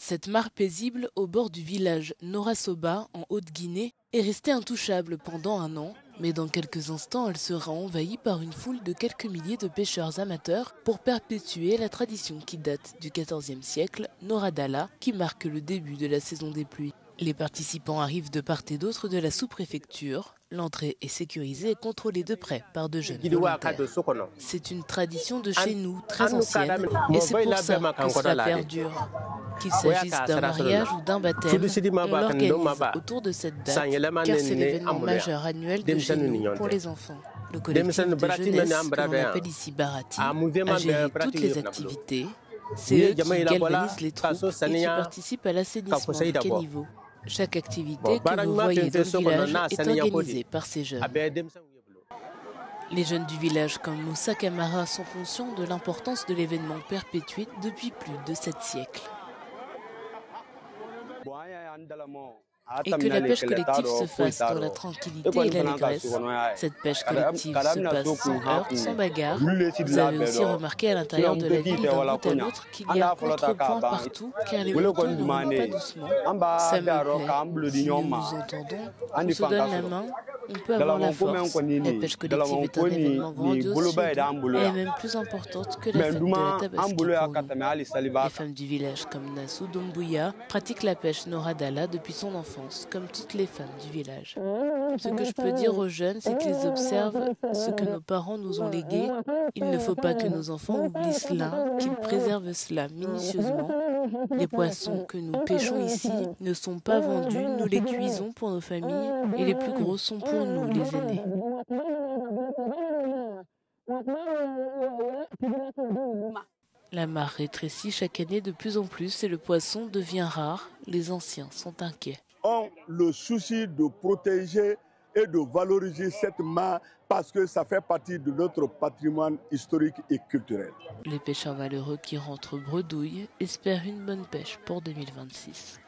Cette mare paisible au bord du village Norasoba en Haute-Guinée est restée intouchable pendant un an, mais dans quelques instants elle sera envahie par une foule de quelques milliers de pêcheurs amateurs pour perpétuer la tradition qui date du XIVe siècle, Noradala, qui marque le début de la saison des pluies. Les participants arrivent de part et d'autre de la sous-préfecture. L'entrée est sécurisée et contrôlée de près par de jeunes volontaires. C'est une tradition de chez nous, très ancienne, et c'est pour ça que cela perdure. Qu'il s'agisse d'un mariage ou d'un baptême, on l'organise autour de cette date, car c'est l'événement majeur annuel de chez nous pour les enfants. Le collectif de jeunesse, que l'on appelle ici Barati, a géré toutes les activités. C'est eux qui galvanisent les troupes et qui participent à l'assainissement du caniveau. Chaque activité que vous voyez dans le village est organisée par ces jeunes. Les jeunes du village comme Moussa Kamara sont conscients de l'importance de l'événement perpétué depuis plus de 7 siècles. Et que la pêche collective se fasse dans la tranquillité et l'allégresse. Cette pêche collective se passe sans heurts, sans bagarre. Vous avez aussi remarqué à l'intérieur de la ville, d'un bout à l'autre, qu'il y a un contrepoint partout, car les moutons ne roulent pas doucement. Ça me plaît. Si nous nous entendons, on se donne la main, on peut avoir la force. La pêche collective est un événement grandiose chez nous. Elle est même plus importante que la fête de la Tabaski pour nous. Les femmes du village comme Nassou Doumbouya pratiquent la pêche Noradala depuis son enfance, comme toutes les femmes du village. Ce que je peux dire aux jeunes, c'est qu'ils observent ce que nos parents nous ont légué. Il ne faut pas que nos enfants oublient cela, qu'ils préservent cela minutieusement. Les poissons que nous pêchons ici ne sont pas vendus, nous les cuisons pour nos familles et les plus gros sont pour nous, les aînés. La mare rétrécit chaque année de plus en plus et le poisson devient rare. Les anciens sont inquiets. Ont le souci de protéger et de valoriser cette mare parce que ça fait partie de notre patrimoine historique et culturel. Les pêcheurs malheureux qui rentrent bredouilles espèrent une bonne pêche pour 2026.